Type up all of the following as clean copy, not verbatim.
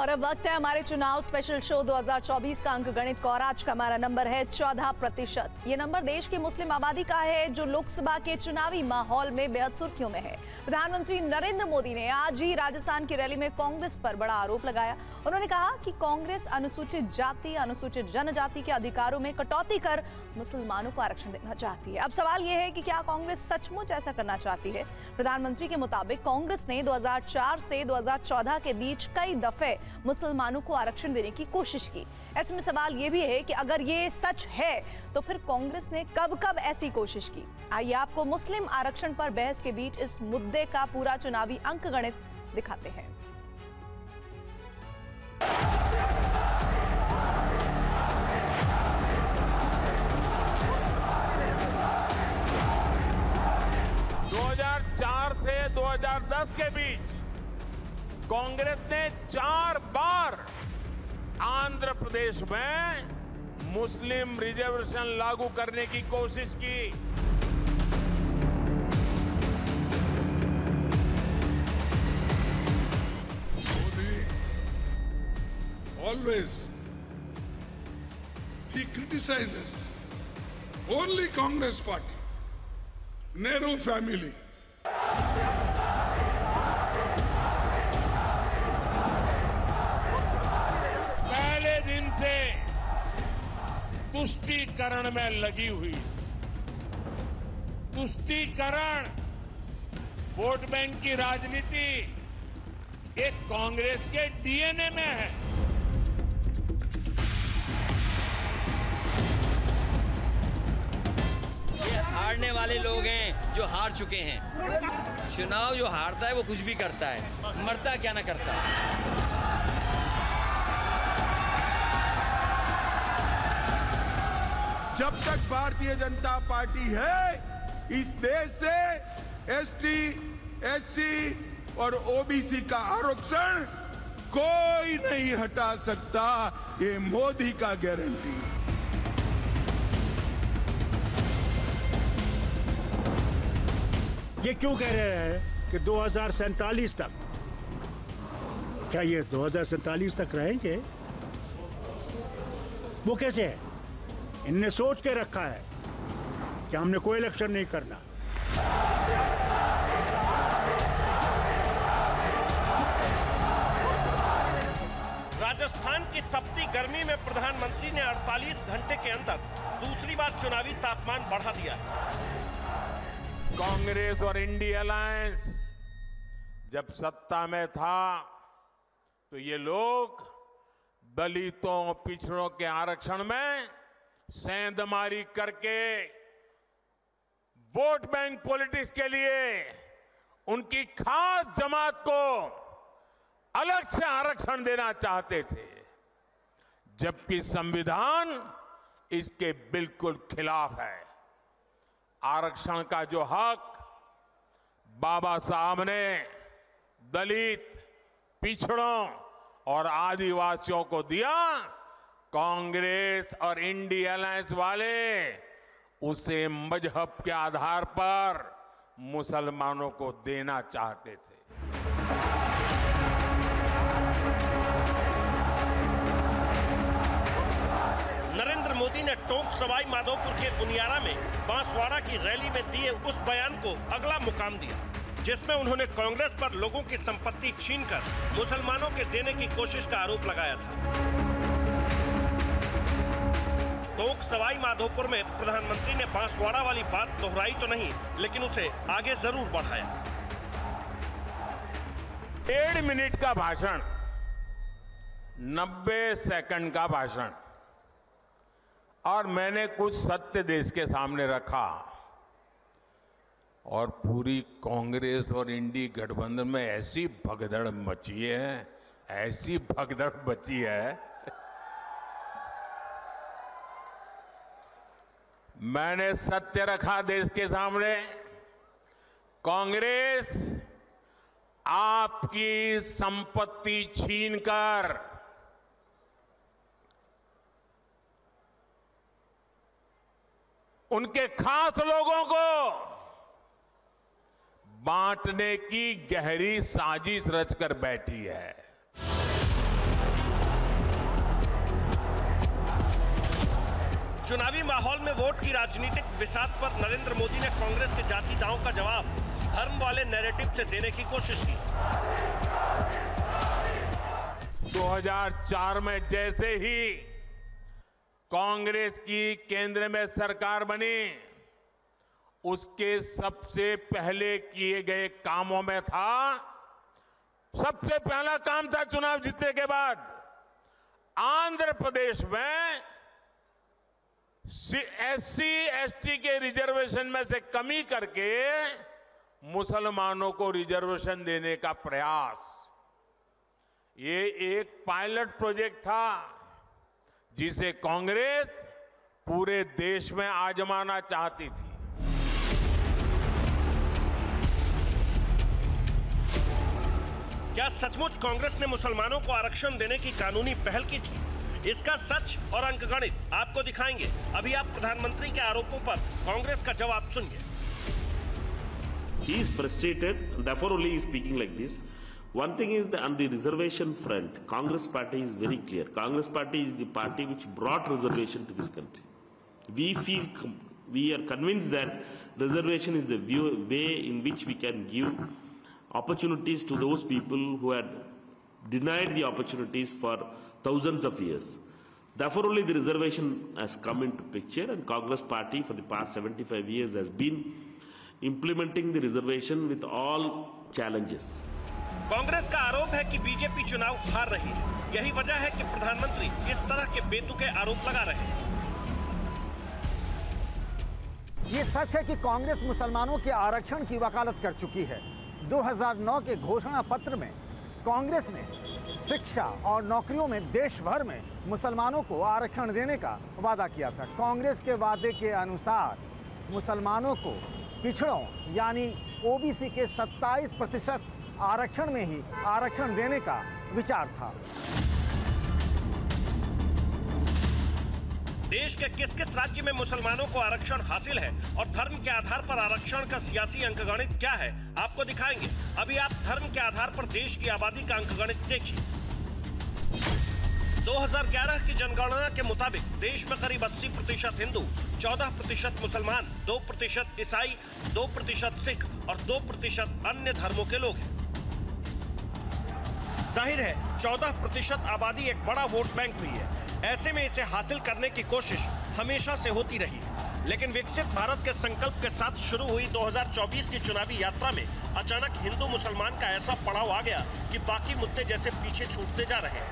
और अब वक्त है हमारे चुनाव स्पेशल शो 2024 का अंक गणित का, और आज का हमारा नंबर है 14%। ये नंबर देश की मुस्लिम आबादी का है जो लोकसभा के चुनावी माहौल में बेहद सुर्खियों में है। प्रधानमंत्री नरेंद्र मोदी ने आज ही राजस्थान की रैली में कांग्रेस पर बड़ा आरोप लगाया। उन्होंने कहा कि कांग्रेस अनुसूचित जाति, अनुसूचित जनजाति के अधिकारों में कटौती कर मुसलमानों को आरक्षण देना चाहती है। अब सवाल यह है कि क्या कांग्रेस सचमुच ऐसा करना चाहती है? प्रधानमंत्री के मुताबिक कांग्रेस ने 2004 से 2014 के बीच कई दफे मुसलमानों को आरक्षण देने की कोशिश की। ऐसे में सवाल यह भी है कि अगर ये सच है तो फिर कांग्रेस ने कब कब ऐसी कोशिश की? आइए आपको मुस्लिम आरक्षण पर बहस के बीच इस मुद्दे का पूरा चुनावी अंकगणित दिखाते हैं। से 2010 के बीच कांग्रेस ने 4 बार आंध्र प्रदेश में मुस्लिम रिजर्वेशन लागू करने की कोशिश की। Modi always he criticizes only Congress party, Nehru family. पहले दिन से तुष्टीकरण में लगी हुई। तुष्टीकरण, वोट बैंक की राजनीति एक कांग्रेस के डीएनए में है। ये हारने वाले लोग हैं जो हार चुके हैं। चुनाव जो हारता है वो कुछ भी करता है, मरता क्या ना करता। जब तक भारतीय जनता पार्टी है इस देश से एसटी, एससी और ओबीसी का आरक्षण कोई नहीं हटा सकता। ये मोदी का गारंटी। ये क्यों कह रहे हैं कि 2047 तक? क्या ये 2047 तक रहेंगे? वो कैसे है? इनने सोच के रखा है कि हमने कोई इलेक्शन नहीं करना। राजस्थान की तपती गर्मी में प्रधानमंत्री ने 48 घंटे के अंदर दूसरी बार चुनावी तापमान बढ़ा दिया है। कांग्रेस और इंडिया अलायंस जब सत्ता में था तो ये लोग दलितों, पिछड़ों के आरक्षण में सेंधमारी करके वोट बैंक पॉलिटिक्स के लिए उनकी खास जमात को अलग से आरक्षण देना चाहते थे, जबकि संविधान इसके बिल्कुल खिलाफ है। आरक्षण का जो हक बाबा साहब ने दलित, पिछड़ों और आदिवासियों को दिया, कांग्रेस और इंडिया अलायंस वाले उसे मजहब के आधार पर मुसलमानों को देना चाहते थे। नरेंद्र मोदी ने टोंक सवाई माधोपुर के उनियारा में बांसवाड़ा की रैली में दिए उस बयान को अगला मुकाम दिया, जिसमें उन्होंने कांग्रेस पर लोगों की संपत्ति छीनकर मुसलमानों के देने की कोशिश का आरोप लगाया था। टोंक सवाई माधोपुर में प्रधानमंत्री ने बांसवाड़ा वाली बात दोहराई तो नहीं, लेकिन उसे आगे जरूर बढ़ाया। 1.5 मिनट का भाषण, 90 सेकंड का भाषण, और मैंने कुछ सत्य देश के सामने रखा, और पूरी कांग्रेस और इंडी गठबंधन में ऐसी भगदड़ मची है, ऐसी भगदड़ मची है। मैंने सत्य रखा देश के सामने। कांग्रेस आपकी संपत्ति छीनकर उनके खास लोगों को बांटने की गहरी साजिश रचकर बैठी है। चुनावी माहौल में वोट की राजनीतिक विसात पर नरेंद्र मोदी ने कांग्रेस के जाति दांव का जवाब धर्म वाले नैरेटिव से देने की कोशिश की। 2004 में जैसे ही कांग्रेस की केंद्र में सरकार बनी, उसके सबसे पहले किए गए कामों में था, सबसे पहला काम था चुनाव जीतने के बाद आंध्र प्रदेश में SC ST के रिजर्वेशन में से कमी करके मुसलमानों को रिजर्वेशन देने का प्रयास। ये एक पायलट प्रोजेक्ट था जिसे कांग्रेस पूरे देश में आजमाना चाहती थी। क्या सचमुच कांग्रेस ने मुसलमानों को आरक्षण देने की कानूनी पहल की थी? इसका सच और अंकगणित आपको दिखाएंगे। अभी आप प्रधानमंत्री के आरोपों पर कांग्रेस का जवाब सुनिए। He is frustrated, therefore only he is speaking like this. One thing is that on the reservation front, Congress party is very clear. Congress party is the party which brought reservation to this country. We are convinced that reservation is the way in which we can give opportunities to those people who had denied the opportunities for thousands of years. Therefore only the reservation has come into picture, and Congress party for the past 75 years has been implementing the reservation with all challenges. Congress का आरोप है कि BJP चुनाव हार रही है। यही वजह है कि प्रधानमंत्री इस तरह के बेतुके आरोप लगा रहे हैं। ये सच है कि कांग्रेस मुसलमानों के आरक्षण की वकालत कर चुकी है। 2009 के घोषणा पत्र में कांग्रेस ने शिक्षा और नौकरियों में देश भर में मुसलमानों को आरक्षण देने का वादा किया था। कांग्रेस के वादे के अनुसार मुसलमानों को पिछड़ों यानी ओबीसी के 27% आरक्षण में ही आरक्षण देने का विचार था। देश के किस किस राज्य में मुसलमानों को आरक्षण हासिल है और धर्म के आधार पर आरक्षण का सियासी अंकगणित क्या है, आपको दिखाएंगे। अभी आप धर्म के आधार पर देश की आबादी का अंकगणित देखिए। 2011 की जनगणना के मुताबिक देश में करीब 80% हिंदू, 14% मुसलमान, 2% ईसाई, 2% सिख और 2% अन्य धर्मों के लोग हैं। जाहिर है 14% आबादी एक बड़ा वोट बैंक भी है। ऐसे में इसे हासिल करने की कोशिश हमेशा से होती रही है, लेकिन विकसित भारत के संकल्प के साथ शुरू हुई 2024 की चुनावी यात्रा में अचानक हिंदू मुसलमान का ऐसा पड़ाव आ गया कि बाकी मुद्दे जैसे पीछे छूटते जा रहे हैं।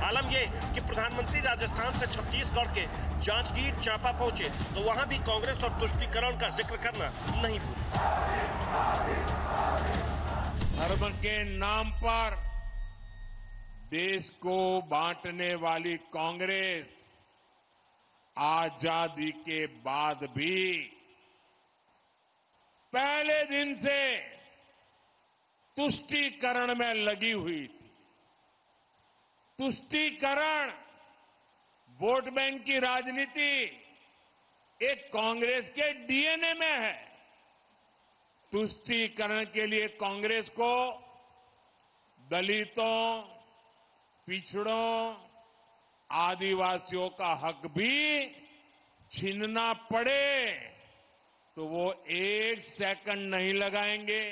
आलम यह कि प्रधानमंत्री राजस्थान से छत्तीसगढ़ के जांजगीर चांपा पहुंचे तो वहां भी कांग्रेस और तुष्टीकरण का जिक्र करना नहीं भूले। धर्म के नाम पर देश को बांटने वाली कांग्रेस आजादी के बाद भी पहले दिन से तुष्टीकरण में लगी हुई थी। तुष्टीकरण वोट बैंक की राजनीति एक कांग्रेस के डीएनए में है। तुष्टीकरण के लिए कांग्रेस को दलितों, पिछड़ों, आदिवासियों का हक भी छीनना पड़े तो वो 1 सेकंड नहीं लगाएंगे।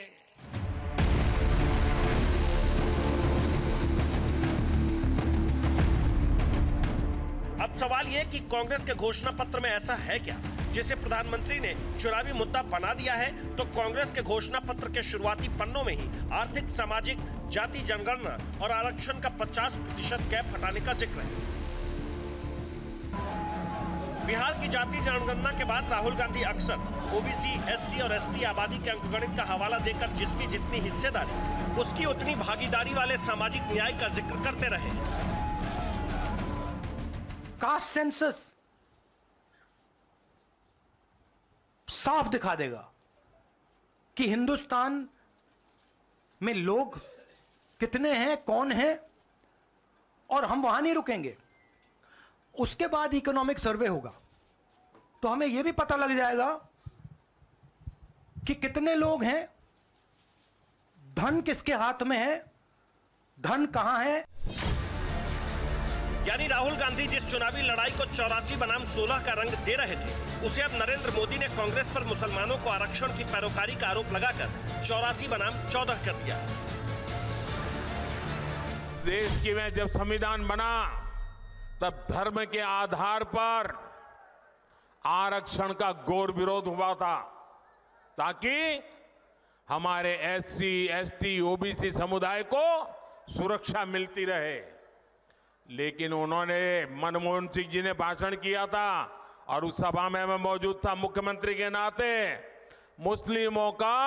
अब सवाल यह कि कांग्रेस के घोषणा पत्र में ऐसा है क्या जिसे प्रधानमंत्री ने चुनावी मुद्दा बना दिया है। तो कांग्रेस के घोषणा पत्र के शुरुआती पन्नों में ही आर्थिक, सामाजिक, जाति जनगणना और आरक्षण का 50% गैप हटाने का जिक्र है। बिहार की जाति जनगणना के बाद राहुल गांधी अक्सर ओबीसी, एससी और एसटी आबादी के अंकगणित का हवाला देकर जिसकी जितनी हिस्सेदारी उसकी उतनी भागीदारी वाले सामाजिक न्याय का जिक्र करते रहे। कास्ट सेंसस साफ दिखा देगा कि हिंदुस्तान में लोग कितने हैं, कौन है, और हम वहां नहीं रुकेंगे। उसके बाद इकोनॉमिक सर्वे होगा तो हमें यह भी पता लग जाएगा कि कितने लोग हैं, धन किसके हाथ में है, धन कहां है। यानी राहुल गांधी जिस चुनावी लड़ाई को 84 बनाम 16 का रंग दे रहे थे, उसे अब नरेंद्र मोदी ने कांग्रेस पर मुसलमानों को आरक्षण की पैरोकारी का आरोप लगाकर 84 बनाम 14 कर दिया। देश की में जब संविधान बना तब धर्म के आधार पर आरक्षण का घोर विरोध हुआ था, ताकि हमारे एससी, एसटी, ओबीसी समुदाय को सुरक्षा मिलती रहे। लेकिन उन्होंने, मनमोहन सिंह जी ने भाषण किया था और उस सभा में मैं मौजूद था मुख्यमंत्री के नाते, मुस्लिमों का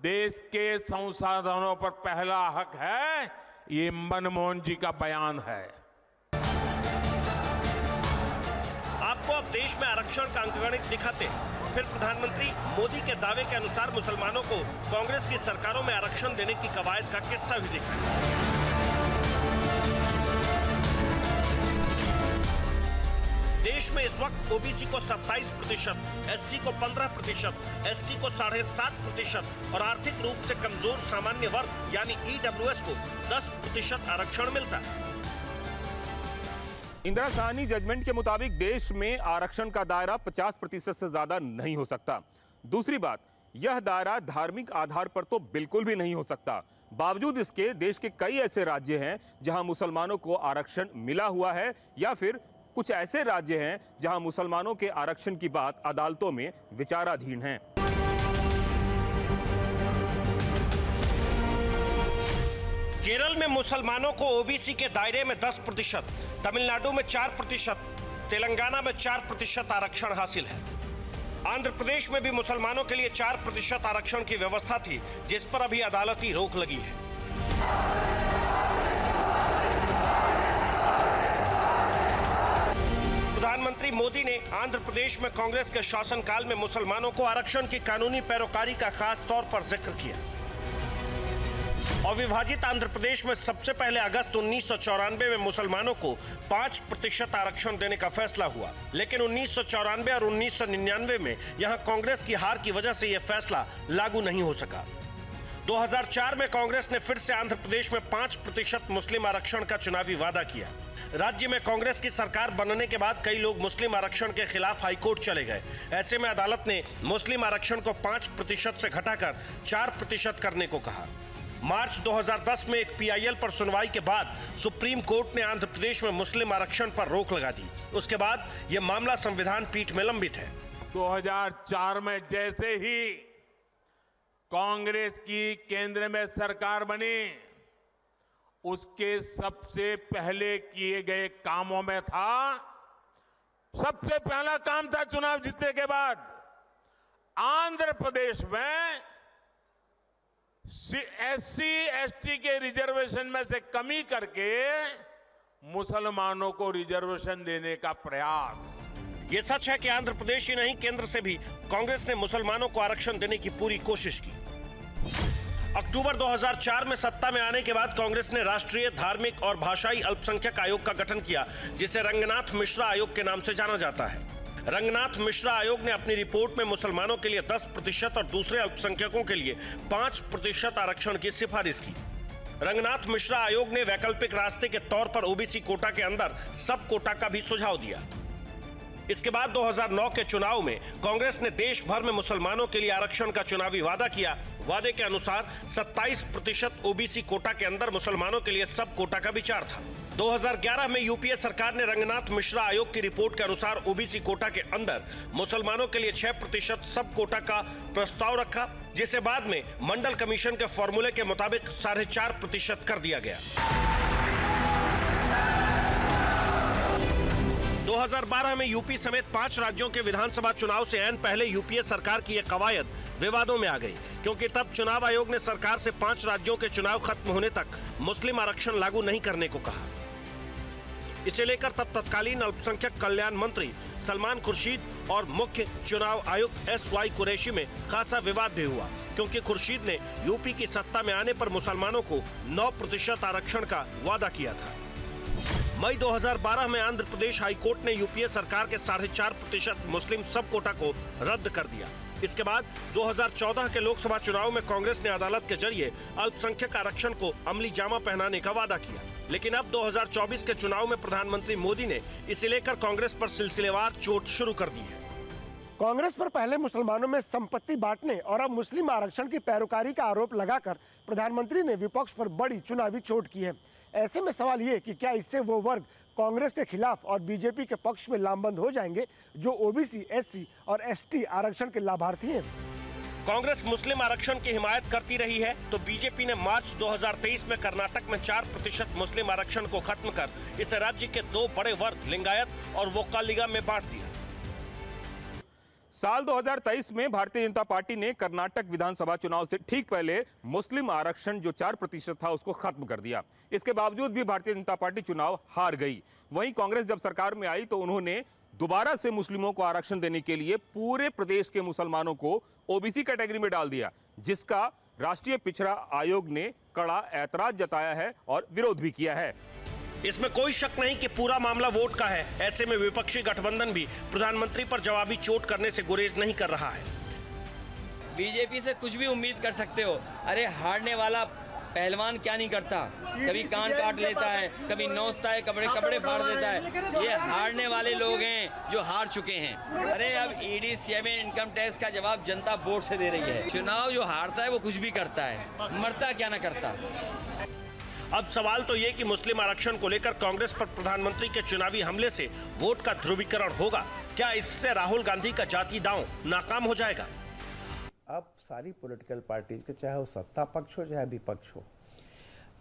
देश के संसाधनों पर पहला हक है, ये मनमोहन जी का बयान है। आपको अब देश में आरक्षण का अंकगणित दिखाते हैं, फिर प्रधानमंत्री मोदी के दावे के अनुसार मुसलमानों को कांग्रेस की सरकारों में आरक्षण देने की कवायद का किस्सा भी दिखाएं। देश में इस वक्त ओबीसी को 27%, एससी को 15%, एसटी को 7.5% और आर्थिक रूप से कमजोर सामान्य वर्ग यानी ईडब्ल्यूएस को 10% आरक्षण मिलता है। इंदिरा साहनी जजमेंट के मुताबिक देश में आरक्षण का दायरा 50% से ज्यादा नहीं हो सकता। दूसरी बात, यह दायरा धार्मिक आधार पर तो बिल्कुल भी नहीं हो सकता। बावजूद इसके देश के कई ऐसे राज्य हैं जहां मुसलमानों को आरक्षण मिला हुआ है, या फिर कुछ ऐसे राज्य हैं जहां मुसलमानों के आरक्षण की बात अदालतों में विचाराधीन है। केरल में मुसलमानों को ओबीसी के दायरे में 10%, तमिलनाडु में 4%, तेलंगाना में 4% आरक्षण हासिल है। आंध्र प्रदेश में भी मुसलमानों के लिए 4% आरक्षण की व्यवस्था थी, जिस पर अभी अदालती रोक लगी है। प्रधानमंत्री मोदी ने आंध्र प्रदेश में कांग्रेस के शासनकाल में मुसलमानों को आरक्षण की कानूनी पैरोकारी का खास तौर पर जिक्र किया। अविभाजित आंध्र प्रदेश में सबसे पहले अगस्त 1994 में मुसलमानों को 5% आरक्षण देने का फैसला हुआ, लेकिन 1994 और 1999 में यहां कांग्रेस की हार की वजह से यह फैसला लागू नहीं हो सका। 2004 में कांग्रेस ने फिर से आंध्र प्रदेश में 5% मुस्लिम आरक्षण का चुनावी वादा किया। राज्य में कांग्रेस की सरकार बनने के बाद कई लोग मुस्लिम आरक्षण के खिलाफ हाईकोर्ट चले गए। ऐसे में अदालत ने मुस्लिम आरक्षण को 5% से घटाकर 4% करने को कहा। मार्च 2010 में एक पीआईएल पर सुनवाई के बाद सुप्रीम कोर्ट ने आंध्र प्रदेश में मुस्लिम आरक्षण पर रोक लगा दी। उसके बाद यह मामला संविधान पीठ में लंबित है। 2004 में जैसे ही कांग्रेस की केंद्र में सरकार बनी, उसके सबसे पहले किए गए कामों में था, सबसे पहला काम था चुनाव जीतने के बाद आंध्र प्रदेश में एससी एसटी के रिजर्वेशन में से कमी करके मुसलमानों को रिजर्वेशन देने का प्रयास। ये सच है कि आंध्र प्रदेश ही नहीं, केंद्र से भी कांग्रेस ने मुसलमानों को आरक्षण देने की पूरी कोशिश की। अक्टूबर 2004 में सत्ता में आने के बाद कांग्रेस ने राष्ट्रीय धार्मिक और भाषाई अल्पसंख्यक आयोग का गठन किया, जिसे रंगनाथ मिश्रा आयोग के नाम से जाना जाता है। रंगनाथ मिश्रा आयोग ने अपनी रिपोर्ट में मुसलमानों के लिए 10% और दूसरे अल्पसंख्यकों के लिए 5% आरक्षण की सिफारिश की। रंगनाथ मिश्रा आयोग ने वैकल्पिक रास्ते के तौर पर ओबीसी कोटा के अंदर सब कोटा का भी सुझाव दिया। इसके बाद 2009 के चुनाव में कांग्रेस ने देश भर में मुसलमानों के लिए आरक्षण का चुनावी वादा किया। वादे के अनुसार 27% ओबीसी कोटा के अंदर मुसलमानों के लिए सब कोटा का विचार था। 2011 में यूपीए सरकार ने रंगनाथ मिश्रा आयोग की रिपोर्ट के अनुसार ओबीसी कोटा के अंदर मुसलमानों के लिए 6% सब कोटा का प्रस्ताव रखा, जिसे बाद में मंडल कमीशन के फॉर्मूले के मुताबिक 4.5% कर दिया गया। 2012 में यूपी समेत 5 राज्यों के विधानसभा चुनाव से ऐन पहले यूपीए सरकार की यह कवायद विवादों में आ गई, क्योंकि तब चुनाव आयोग ने सरकार से 5 राज्यों के चुनाव खत्म होने तक मुस्लिम आरक्षण लागू नहीं करने को कहा। इसे लेकर तब तत्कालीन अल्पसंख्यक कल्याण मंत्री सलमान खुर्शीद और मुख्य चुनाव आयुक्त SY कुरैशी में खासा विवाद भी हुआ, क्योंकि खुर्शीद ने यूपी की सत्ता में आने पर मुसलमानों को 9% आरक्षण का वादा किया था। मई 2012 में आंध्र प्रदेश हाईकोर्ट ने यूपीए सरकार के 4.5% मुस्लिम सब कोटा को रद्द कर दिया। इसके बाद 2014 के लोकसभा चुनाव में कांग्रेस ने अदालत के जरिए अल्पसंख्यक आरक्षण को अमली जामा पहनाने का वादा किया, लेकिन अब 2024 के चुनाव में प्रधानमंत्री मोदी ने इसे लेकर कांग्रेस पर सिलसिलेवार चोट शुरू कर दी है। कांग्रेस पर पहले मुसलमानों में संपत्ति बांटने और अब मुस्लिम आरक्षण की पैरोकारी का आरोप लगाकर प्रधानमंत्री ने विपक्ष पर बड़ी चुनावी चोट की है। ऐसे में सवाल ये कि क्या इससे वो वर्ग कांग्रेस के खिलाफ और बीजेपी के पक्ष में लामबंद हो जाएंगे जो ओबीसी, एससी और एसटी आरक्षण के लाभार्थी हैं। कांग्रेस मुस्लिम आरक्षण की हिमायत करती रही है तो बीजेपी ने मार्च 2023 में कर्नाटक में 4% मुस्लिम आरक्षण को खत्म कर इसे राज्य के 2 बड़े वर्ग लिंगायत और वोक्कालिगा में बांट दिया। साल 2023 में भारतीय जनता पार्टी ने कर्नाटक विधानसभा चुनाव से ठीक पहले मुस्लिम आरक्षण जो 4% था उसको खत्म कर दिया। इसके बावजूद भी भारतीय जनता पार्टी चुनाव हार गई। वहीं कांग्रेस जब सरकार में आई तो उन्होंने दोबारा से मुस्लिमों को आरक्षण देने के लिए पूरे प्रदेश के मुसलमानों को ओबीसी कैटेगरी में डाल दिया, जिसका राष्ट्रीय पिछड़ा आयोग ने कड़ा ऐतराज जताया है और विरोध भी किया है। इसमें कोई शक नहीं कि पूरा मामला वोट का है। ऐसे में विपक्षी गठबंधन भी प्रधानमंत्री पर जवाबी चोट करने से गुरेज नहीं कर रहा है। बीजेपी से कुछ भी उम्मीद कर सकते हो, अरे हारने वाला पहलवान क्या नहीं करता, कभी कान काट लेता है, कभी नोचता है, कपड़े फाड़ देता है। ये हारने वाले लोग हैं जो हार चुके हैं। अरे अब ईडी, सीएमए, इनकम टैक्स का जवाब जनता वोट से दे रही है। चुनाव जो हारता है वो कुछ भी करता है, मरता क्या ना करता। अब सवाल तो ये कि मुस्लिम आरक्षण को लेकर कांग्रेस पर प्रधानमंत्री के चुनावी हमले से वोट का ध्रुवीकरण होगा। क्या इससे राहुल गांधी का जाति दांव नाकाम हो जाएगा? अब सारी पॉलिटिकल पार्टीज के, चाहे वो सत्ता पक्ष हो चाहे विपक्ष हो,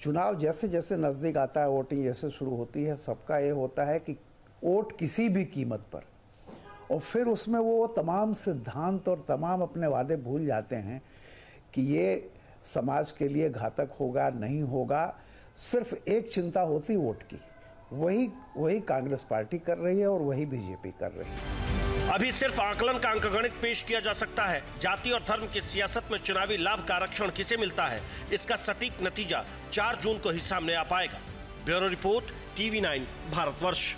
चुनाव जैसे जैसे नजदीक आता है, वोटिंग जैसे शुरू होती है, सबका ये होता है कि वोट किसी भी कीमत पर, और फिर उसमें वो तमाम सिद्धांत और तमाम अपने वादे भूल जाते हैं कि ये समाज के लिए घातक होगा नहीं होगा। सिर्फ एक चिंता होती वोट की, वही कांग्रेस पार्टी कर रही है और वही बीजेपी कर रही है। अभी सिर्फ आकलन का अंकगणित पेश किया जा सकता है। जाति और धर्म की सियासत में चुनावी लाभ का आरक्षण किसे मिलता है, इसका सटीक नतीजा 4 जून को ही सामने आ पाएगा। Bureau report, TV9 Bharatvarsh.